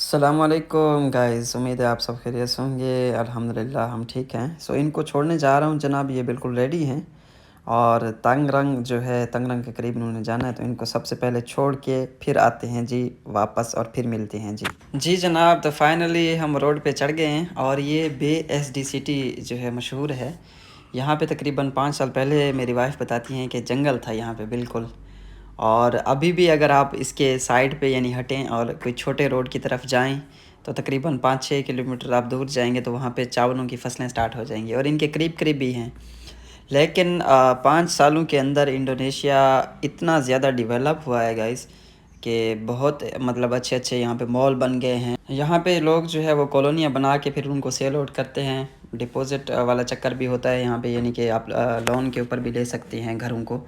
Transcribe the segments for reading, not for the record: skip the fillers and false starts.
अस्सलामुअलैकुम गाइस, उम्मीद है आप सब खैरियत से होंगे। अल्हम्दुलिल्लाह हम ठीक हैं। इनको छोड़ने जा रहा हूँ जनाब, ये बिल्कुल रेडी हैं और तंग रंग जो है, तंग रंग के करीब इन्होंने जाना है, तो इनको सबसे पहले छोड़ के फिर आते हैं जी वापस और फिर मिलते हैं जी। जी जनाब, तो फाइनली हम रोड पे चढ़ गए हैं और ये बे एसडी सिटी जो है मशहूर है। यहाँ पे तकरीबन 5 साल पहले मेरी वाइफ बताती हैं कि जंगल था यहाँ पे बिल्कुल। और अभी भी अगर आप इसके साइड पे यानी हटें और कोई छोटे रोड की तरफ जाएं तो तकरीबन 5-6 किलोमीटर आप दूर जाएंगे तो वहाँ पे चावलों की फसलें स्टार्ट हो जाएंगी और इनके करीब करीब भी हैं। लेकिन 5 सालों के अंदर इंडोनेशिया इतना ज़्यादा डेवलप हुआ है गाइस कि बहुत मतलब अच्छे अच्छे यहाँ पे मॉल बन गए हैं। यहाँ पे लोग जो है वो कॉलोनियाँ बना के फिर उनको सेल आउट करते हैं। डिपॉजिट वाला चक्कर भी होता है यहाँ पे, यानी कि आप लोन के ऊपर भी ले सकते हैं घरों को।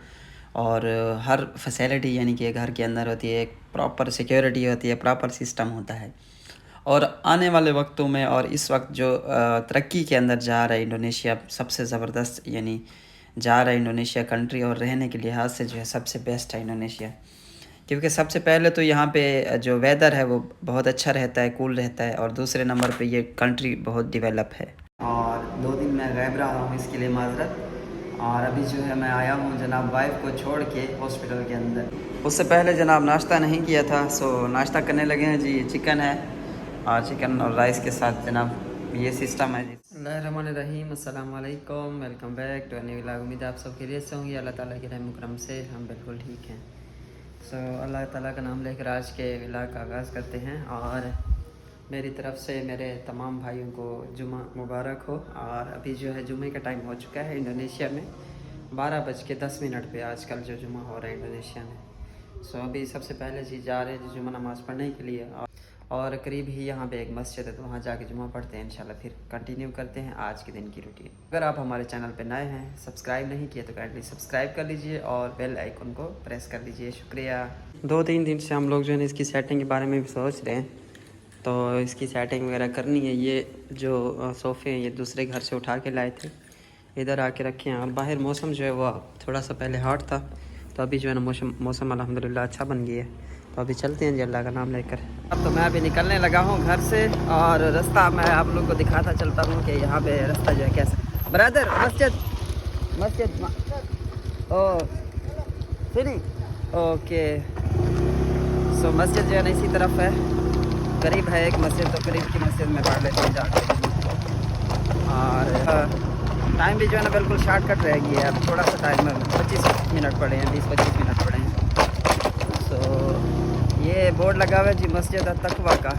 और हर फैसिलिटी यानी कि घर के अंदर होती है, एक प्रॉपर सिक्योरिटी होती है, प्रॉपर सिस्टम होता है। और आने वाले वक्तों में और इस वक्त जो तरक्की के अंदर जा रहा है इंडोनेशिया, सबसे ज़बरदस्त यानी जा रहा है इंडोनेशिया कंट्री, और रहने के लिहाज से जो है सबसे बेस्ट है इंडोनेशिया। क्योंकि सबसे पहले तो यहाँ पे जो वेदर है वो बहुत अच्छा रहता है, कूल रहता है, और दूसरे नंबर पे ये कंट्री बहुत डेवलप है। और 2 दिन मैं गायब रहा हूँ, इसके लिए माजरत। और अभी जो है मैं आया हूँ जनाब वाइफ को छोड़ के हॉस्पिटल के अंदर। उससे पहले जनाब नाश्ता नहीं किया था, नाश्ता करने लगे हैं जी। चिकन है और चिकन और राइस के साथ जनाब ये सिस्टम है जी। बिस्मिल्लाहिर्रहमानिर्रहीम, अस्सलाम वालेकुम, welcome back to new vlog. उम्मीद है आप सब खैरियत से होंगे। अल्लाह ताला के रहम करम से हम बिल्कुल ठीक हैं। अल्लाह ताला का नाम लेकर आज के व्लॉग का आगाज़ करते हैं। और मेरी तरफ़ से मेरे तमाम भाइयों को जुमा मुबारक हो। और अभी जो है जुमे का टाइम हो चुका है इंडोनेशिया में, 12:10 पे आजकल जो जुमा हो रहा है इंडोनेशिया में। अभी सबसे पहले जी जा रहे हैं जुमा नमाज़ पढ़ने के लिए, और करीब ही यहाँ पे एक मस्जिद है तो वहाँ जाके जुमा पढ़ते हैं इंशाल्लाह। फिर कंटिन्यू करते हैं आज के दिन की रूटीन। अगर आप हमारे चैनल पे नए हैं, सब्सक्राइब नहीं किए तो काइंडली सब्सक्राइब कर लीजिए और बेल आइकन को प्रेस कर लीजिए, शुक्रिया। 2-3 दिन से हम लोग जो है इसकी सेटिंग के बारे में भी सोच रहे हैं, तो इसकी सेटिंग वगैरह करनी है। ये जो सोफ़े हैं ये दूसरे घर से उठा के लाए थे, इधर आके रखे हैं। और बाहर मौसम जो है वो थोड़ा सा पहले हॉट था, तो अभी जो है ना मौसम अल्हम्दुलिल्लाह अच्छा बन गया है। तो अभी चलते हैं जी अल्लाह का नाम लेकर। अब तो मैं अभी निकलने लगा हूँ घर से, और रास्ता मैं आप लोग को दिखाता चलता हूँ कि यहाँ पे रास्ता जो है कैसा। ब्रदर मस्जिद ओ सुनी ओके। मस्जिद जो है ना इसी तरफ है, करीब है एक मस्जिद, तो करीब की मस्जिद में पढ़ लेते हैं जाके। और टाइम भी जो है ना बिल्कुल शॉर्टकट रह गया है। अब थोड़ा सा टाइम में 25 मिनट पड़े हैं, 20-25 मिनट पड़े हैं। ये बोर्ड लगा हुआ है जी मस्जिद तकवा का।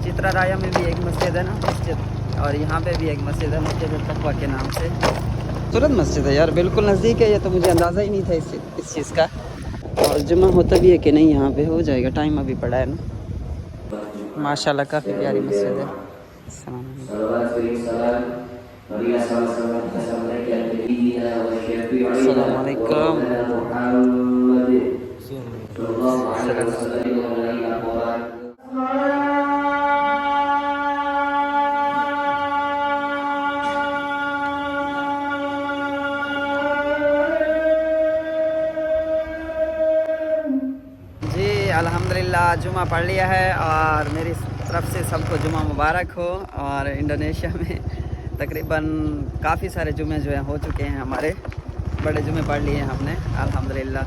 चित्रा राया में भी एक मस्जिद है ना मस्जिद, और यहाँ पे भी एक मस्जिद है मस्जिद तकवा के नाम से। खूबसूरत मस्जिद है यार, बिल्कुल नज़दीक है। ये तो मुझे अंदाज़ा ही नहीं था इस चीज़ का। और जुम्मा होता भी है कि नहीं यहाँ पे, हो जाएगा, टाइम अभी पड़ा है ना। माशाल्लाह काफ़ी प्यारी मस्जिद है। अस्सलाम वालेकुम। जी अल्हम्दुलिल्लाह जुमा पढ़ लिया है, और मेरी तरफ से सबको जुमा मुबारक हो। और इंडोनेशिया में तकरीबन काफ़ी सारे जुमे जो हैं हो चुके हैं, हमारे बड़े जुमे पढ़ लिए हैं हमने अल्हम्दुलिल्लाह।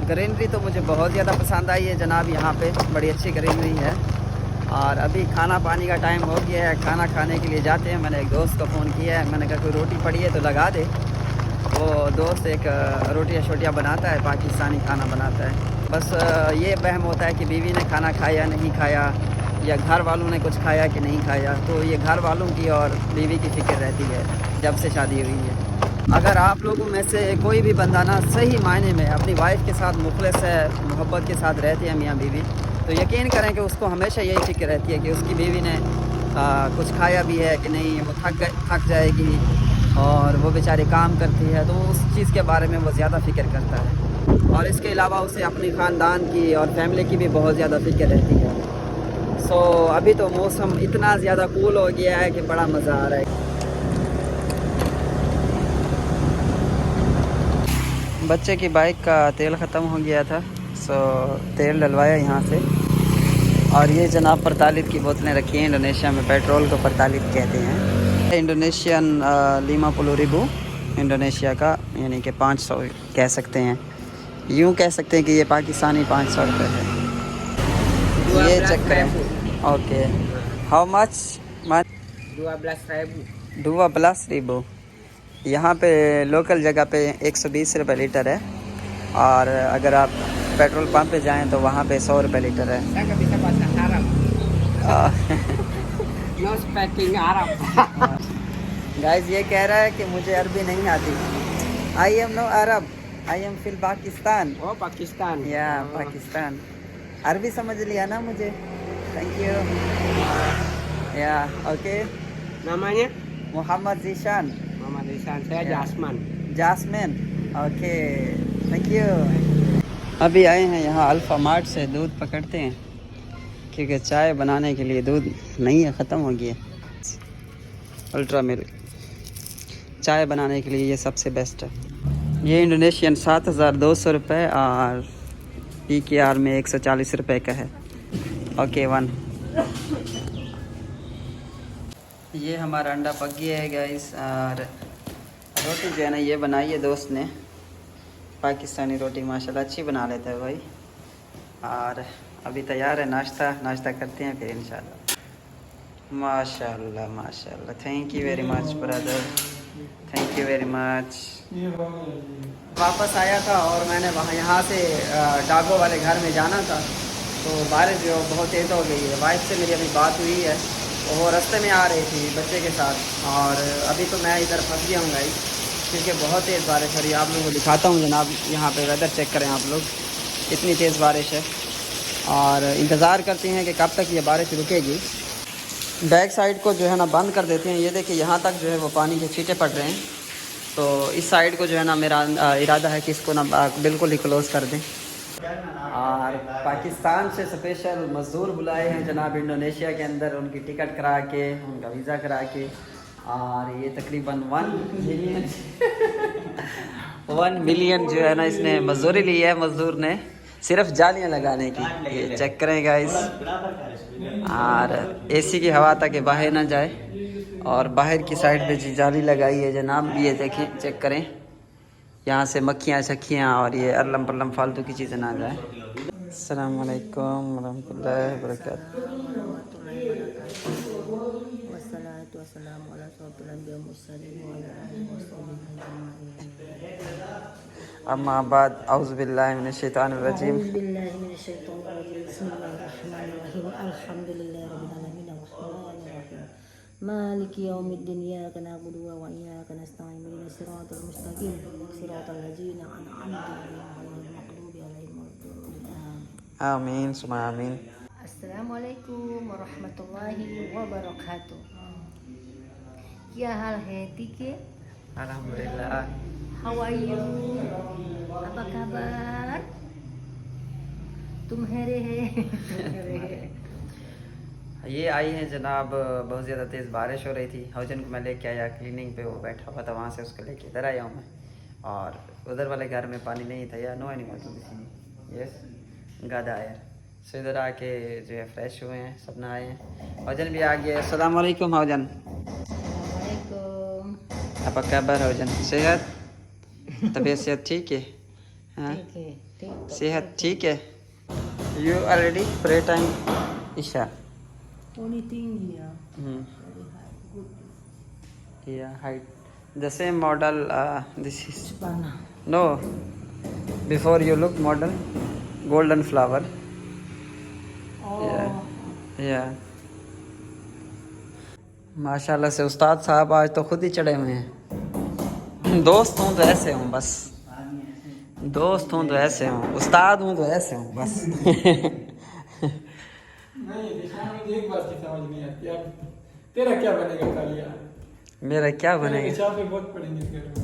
ग्रीनरी तो मुझे बहुत ज़्यादा पसंद आई है जनाब, यहाँ पे बड़ी अच्छी ग्रीनरी है। और अभी खाना पानी का टाइम हो गया है, खाना खाने के लिए जाते हैं। मैंने एक दोस्त को फ़ोन किया है, मैंने कहा कोई रोटी पड़ी है तो लगा दे। वो दोस्त एक रोटियाँ शोटियाँ बनाता है, पाकिस्तानी खाना बनाता है। बस ये वहम होता है कि बीवी ने खाना खाया नहीं खाया, या घर वालों ने कुछ खाया कि नहीं खाया। तो ये घर वालों की और बीवी की फ़िक्र रहती है जब से शादी हुई है। अगर आप लोगों में से कोई भी बंदा ना सही मायने में अपनी वाइफ के साथ मुखलिस है, मोहब्बत के साथ रहते हैं मियाँ बीवी, तो यकीन करें कि उसको हमेशा यही फ़िक्र रहती है कि उसकी बीवी ने कुछ खाया भी है कि नहीं। वो थक जाएगी और वो बेचारी काम करती है, तो उस चीज़ के बारे में वो ज़्यादा फ़िक्र करता है। और इसके अलावा उसे अपनी ख़ानदान की और फैमिली की भी बहुत ज़्यादा फ़िक्र रहती है। अभी तो मौसम इतना ज़्यादा कूल हो गया है कि बड़ा मज़ा आ रहा है। बच्चे की बाइक का तेल ख़त्म हो गया था, तेल डलवाया यहाँ से। और ये जनाब परतालित की बोतलें रखी हैं। इंडोनेशिया में पेट्रोल को परतालित कहते हैं। इंडोनेशियन लीमा पुलु रिबू इंडोनेशिया का, यानी कि 500 कह सकते हैं। यूँ कह सकते हैं कि ये पाकिस्तानी 500 रुपये है। ये चेक करें। Okay, how much? 12,000। यहाँ पे लोकल जगह पे 120 रुपये लीटर है, और अगर आप पेट्रोल पंप पे जाएं तो वहाँ पे 100 रुपये लीटर है। गाइस ये कह रहा है कि मुझे अरबी नहीं आती। I am no Arab, I am फिल पाकिस्तान। Oh, Pakistan. या पाकिस्तान। अरबी समझ लिया ना मुझे। Thank you. या okay. Namanya? Mohammed Zeeshan. Muhammad Ihsan. Saya Ya. Jasman. Jasmine. Okay, thank you. अभी आए हैं यहाँ अल्फ़ा मार्ट से, दूध पकड़ते हैं क्योंकि चाय बनाने के लिए दूध नहीं है, ख़त्म हो गया। अल्ट्रा मिल्क चाय बनाने के लिए ये सबसे बेस्ट है। ये इंडोनेशियन 7,200 रुपये और PKR में 140 रुपये का है। Okay one. ये हमारा अंडा पक गया है गाइस, और रोटी जो है ना ये बनाई है दोस्त ने। पाकिस्तानी रोटी माशाल्लाह अच्छी बना लेता है भाई। और अभी तैयार है नाश्ता करते हैं फिर इंशाल्लाह। माशाल्लाह माशाल्लाह, thank you very much brother, thank you very much. वापस आया था और मैंने वहाँ यहाँ से डागो वाले घर में जाना था, तो बारिश जो बहुत तेज़ हो गई है। वाइफ से मेरी अभी बात हुई है, तो वो रास्ते में आ रही थी बच्चे के साथ, और अभी तो मैं इधर फंस गया हूँ गाइस, क्योंकि बहुत तेज़ बारिश हो रही है। आप लोगों को दिखाता हूँ जनाब, यहाँ पे वेदर चेक करें आप लोग, इतनी तेज़ बारिश है। और इंतज़ार करते हैं कि कब तक ये बारिश रुकेगी। बैक साइड को जो है ना बंद कर देते हैं। ये देखिए यहाँ तक जो है वो पानी के छींटे पड़ रहे हैं, तो इस साइड को जो है ना मेरा इरादा है कि इसको ना बिल्कुल ही क्लोज़ कर दें। और पाकिस्तान से स्पेशल मज़दूर बुलाए हैं जनाब इंडोनेशिया के अंदर, उनकी टिकट करा के, उनका वीज़ा करा के, और ये तकरीबन 1 मिलियन जो है ना इसने मजदूरी ली है मज़दूर ने, सिर्फ जालियाँ लगाने की। ये चेक करें गाइस, और AC की हवा तक बाहर ना जाए, और बाहर की साइड पे जी जाली लगाई है जनाब। ये देखें, चेक करें, यहाँ से मक्खियाँ शक्खियाँ और ये अल्लम पल्लम फालतू की चीज़ें ना जाए। अस्सलाम वालेकुम रहमतुल्लाहि व बरकातहू। अम्मा बाद औज़ु बिल्लाहि मिनश शैतानिर रजीम। मालिक यौमिद्दीन इय्याका नअबुदु व इय्याका नस्तईन इहदिnas सिरातल मुस्तकीम सिरातल लज़ीना अनअमता अलैहिम गhairil मग़दूबि अलैहिम वलद्दाल्लीन। आमीन सुमा आमीन। अस्सलामु अलैकुम वरहमतुल्लाहि वबरकातुह। क्या हाल है Tike? अल्हम्दुलिल्लाह। How are you? apa kabar? तुम्हारे है। ये आई हैं जनाब, बहुत ज़्यादा तेज़ बारिश हो रही थी। हौजन को मैं लेके आया क्लीनिंग पे, वो बैठा हुआ था, वहाँ से उसको लेके इधर आया हूँ मैं। और उधर वाले घर में पानी नहीं था, या नो एनिमल, यस गद आयर। सो इधर आके जो है फ्रेश हुए हैं, सब नहाए हैं। हौजन भी आ गया। अस्सलाम वालेकुम हौजन। apa kabar हौजन? सेहत, तबीयत सेहत ठीक है? हाँ सेहत ठीक है। You are ready pray time ईशा? Only thing here. Yeah, height. The same model. This is Spana. no. Before you look model, golden flower. Oh. Yeah, yeah. माशाल्लाह से उस्ताद साहब आज तो खुद ही चढ़े हुए हैं। दोस्त हूँ तो ऐसे हूँ बस, दोस्त हूँ तो ऐसे हूँ, उस्ताद हूँ तो ऐसे हूँ बस। नहीं एक बात की समझ नहीं आती अब, तेरा क्या बनेगा कालिया? मेरा क्या बनेगा? छापे बहुत पड़ेंगे इस घर में।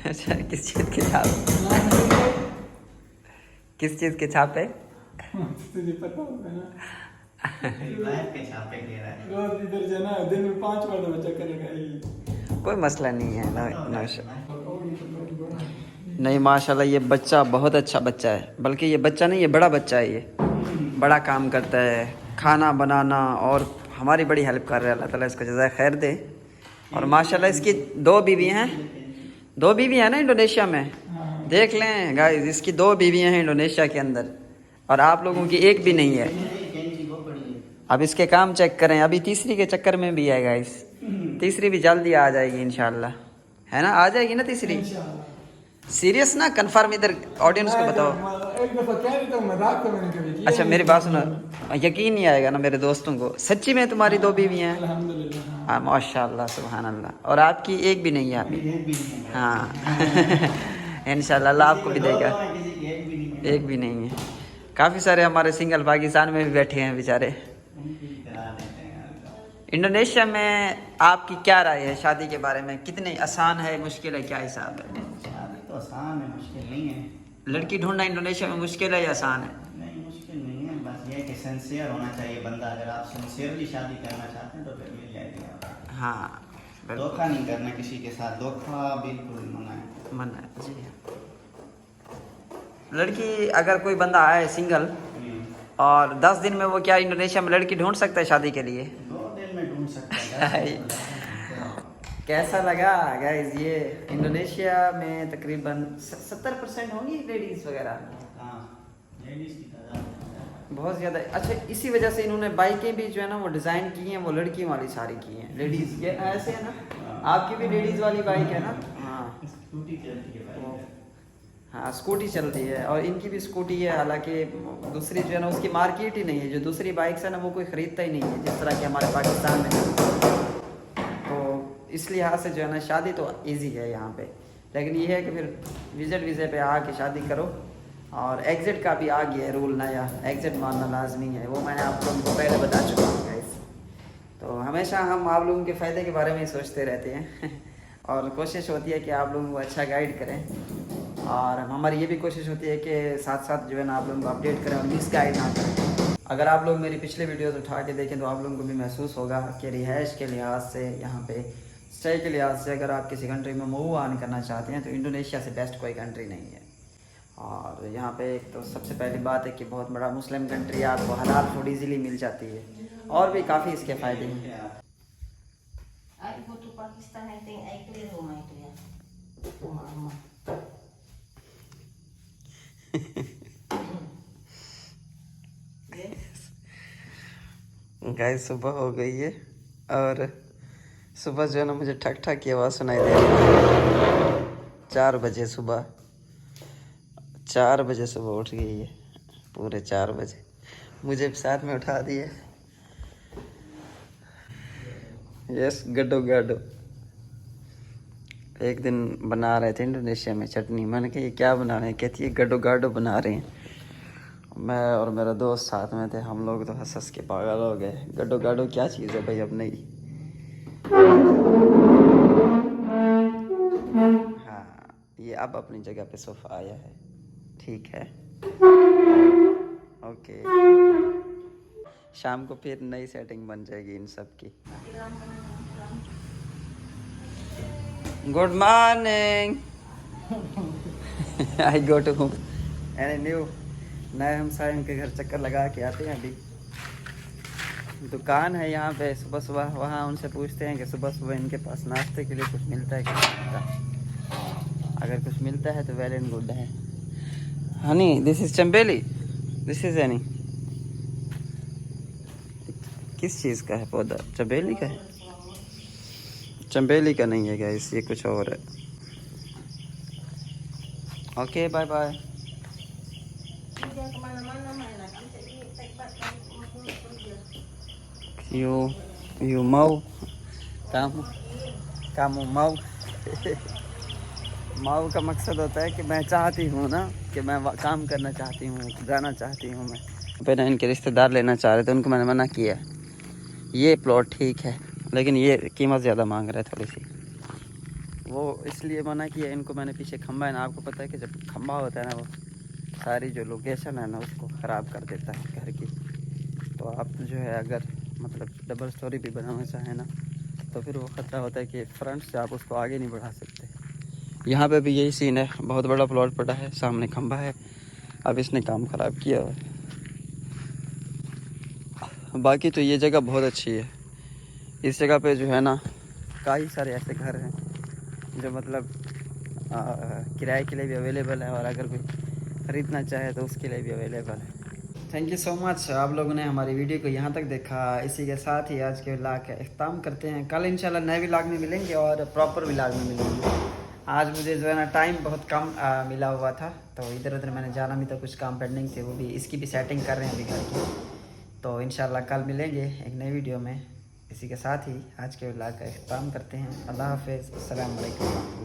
अच्छा, किस चीज़ के छापे? किस चीज़ के छापे? तुझे पता होगा ना, के छापे कह रहा है। रोज इधर जाना, दिन में 5 बार बच्चा करेगा ये। कोई मसला नहीं है ना। नहीं माशाल्लाह ये बच्चा बहुत अच्छा बच्चा है, बल्कि ये बच्चा नहीं, ये बड़ा बच्चा है। ये बड़ा काम करता है, खाना बनाना और हमारी बड़ी हेल्प कर रहे हैं। अल्लाह ताला इसको जज़ाए खैर दे। और माशाल्लाह इसकी 2 बीवी हैं, 2 बीवी हैं ना इंडोनेशिया में। देख लें गाइस, इसकी 2 बीवियाँ हैं इंडोनेशिया के अंदर और आप लोगों की एक भी नहीं है। अब इसके काम चेक करें, अभी तीसरी के चक्कर में भी है गाइस। तीसरी भी जल्दी आ जाएगी इंशाल्लाह, है ना? आ जाएगी ना तीसरी? सीरियस ना, कंफर्म? इधर ऑडियंस को बताओ। एक दफा कह रही था, मजाक तो मैंने कभी किया अच्छा मेरी बात सुनो, यकीन नहीं आएगा ना मेरे दोस्तों को, सच्ची में तुम्हारी 2 बीवी हैं? अल्हम्दुलिल्लाह। हाँ माशाल्लाह सुभान अल्लाह। और आपकी एक भी नहीं है अभी? हाँ इंशाल्लाह अल्लाह आपको भी देगा। एक भी नहीं है। काफ़ी सारे हमारे सिंगल पाकिस्तान में भी बैठे हैं बेचारे। इंडोनेशिया में आपकी क्या राय है शादी के बारे में? कितने आसान है, मुश्किल है, क्या हिसाब है? शादी तो आसान है, मुश्किल नहीं है। लड़की ढूंढना इंडोनेशिया में मुश्किल है या आसान है? नहीं मुश्किल नहीं है, बस ये है कि सिंसियर होना चाहिए बंदा। अगर आप सिंसियरली शादी करना चाहते हैं तो फिर मिल जाएगी आपको। हाँ धोखा नहीं करना किसी के साथ, धोखा बिल्कुल मना है। मन है जी। लड़की अगर कोई बंदा आए सिंगल और 10 दिन में वो क्या इंडोनेशिया में लड़की ढूंढ सकता है शादी के लिए? 2 दिन में ढूंढ सकता है। कैसा लगा गाइस? ये इंडोनेशिया में तकरीबन 70% होंगी लेडीज़ वगैरह। हाँ, लेडीज़ की तादाद बहुत ज़्यादा। अच्छा इसी वजह से इन्होंने बाइकें भी जो है ना वो डिज़ाइन की हैं, वो लड़कियों वाली सारी की हैं। लेडीज़ ये ऐसे है ना, आपकी भी लेडीज़ वाली बाइक है ना? हाँ स्कूटी चलती है भाई। हाँ स्कूटी चलती है और इनकी भी स्कूटी है। हालांकि दूसरी जो है ना उसकी मार्केट ही नहीं है, जो दूसरी बाइक्स है ना वो कोई ख़रीदता ही नहीं है जिस तरह के हमारे पाकिस्तान में। तो इस लिहाज से जो है ना शादी तो इजी है यहाँ पे, लेकिन ये है कि फिर विज़िट वीज़े पे आके शादी करो। और एग्ज़िट का भी आ गया है रूल नया, एग्ज़िट मानना लाजमी है, वो मैंने आप लोगों को पहले बता चुका हूँ गाइस। तो हमेशा हम आप लोगों के फ़ायदे के बारे में ही सोचते रहते हैं और कोशिश होती है कि आप लोगों को अच्छा गाइड करें। और हमारी ये भी कोशिश होती है कि साथ साथ जो है ना आप लोगों को अपडेट करें और मिस गाइड ना करें। अगर आप लोग मेरी पिछले वीडियोस उठा के देखें तो आप लोगों को भी महसूस होगा कि रिहाइश के लिहाज से, यहाँ पे स्टे के लिहाज से, अगर आप किसी कंट्री में मूव ऑन करना चाहते हैं तो इंडोनेशिया से बेस्ट कोई कंट्री नहीं है। और यहाँ पे एक तो सबसे पहली बात है कि बहुत बड़ा मुस्लिम कंट्री है, आपको हलाल फूड ईज़िली मिल जाती है और भी काफ़ी इसके फ़ायदे हैं। I go to Pakistan, I think I clear rumah itu ya. Rumah. Guys सुबह हो गई है और सुबह जो है ना मुझे ठक ठक की आवाज़ सुनाई दे रही है। 4 बजे सुबह, 4 बजे सुबह उठ गई है, पूरे 4 बजे मुझे साथ में उठा दिए। यस गड्डो गाडो। एक दिन बना रहे थे इंडोनेशिया में चटनी, मैंने कहा ये क्या बना रहे हैं? कहती है गड्डो गाडो बना रहे हैं। मैं और मेरा दोस्त साथ में थे, हम लोग तो हंस हंस के पागल हो गए। गड्डो गाडो क्या चीज़ है भाई? अब नहीं। हाँ ये अब अपनी जगह पे सोफा आया है, ठीक है ओके। शाम को फिर नई सेटिंग बन जाएगी इन सब की। Good morning. I go to home any new. नए हमसायों के घर चक्कर लगा के आते हैं। अभी दुकान है यहाँ पे, सुबह सुबह वहाँ उनसे पूछते हैं कि सुबह सुबह इनके पास नाश्ते के लिए कुछ मिलता है कि नहीं मिलता। अगर कुछ मिलता है तो वेल एंड गुड है। Honey this is Chambeli, this is Annie. किस चीज़ का है पौधा? चंबेली का है? चंबेली का नहीं है गाइस, ये कुछ और है। Okay bye bye. Dia kemana-mana main lagi, jadi take You mau? कामू माऊ। माऊ का मकसद होता है कि मैं चाहती हूँ ना कि मैं काम करना चाहती हूँ, जाना चाहती हूँ। मैं पहले इनके रिश्तेदार लेना चाह रहे थे, उनको मैंने मना किया। ये प्लॉट ठीक है लेकिन ये कीमत ज़्यादा मांग रहा है थोड़ी सी, वो इसलिए मना किया इनको मैंने। पीछे खंबा है ना, आपको पता है कि जब खंबा होता है ना वो सारी जो लोकेशन है ना उसको ख़राब कर देता है घर की। तो आप जो है अगर मतलब डबल स्टोरी भी बनाना चाहें ना तो फिर वो ख़तरा होता है कि फ्रंट से आप उसको आगे नहीं बढ़ा सकते। यहाँ पे भी यही सीन है, बहुत बड़ा प्लॉट पड़ा है, सामने खंबा है, अब इसने काम ख़राब किया है। बाकी तो ये जगह बहुत अच्छी है। इस जगह पे जो है ना कई सारे ऐसे घर हैं जो मतलब किराए के लिए भी अवेलेबल है, और अगर कोई ख़रीदना चाहे तो उसके लिए भी अवेलेबल है। थैंक यू सो मच, आप लोगों ने हमारी वीडियो को यहाँ तक देखा। इसी के साथ ही आज के व्लॉग का अख्ताम करते हैं। कल इंशाल्लाह नए व्लॉग में मिलेंगे और प्रॉपर व्लॉग में मिलेंगे। आज मुझे जो है ना टाइम बहुत कम मिला हुआ था, तो इधर उधर मैंने जाना भी था, कुछ काम पेंडिंग थे, वो भी इसकी भी सेटिंग कर रहे हैं अभी घर की। तो इंशाल्लाह कल मिलेंगे एक नई वीडियो में। इसी के साथ ही आज के व्लॉग का अख्ताम करते हैं। अल्लाह हाफ़िज़, अस्सलाम वालेकुम।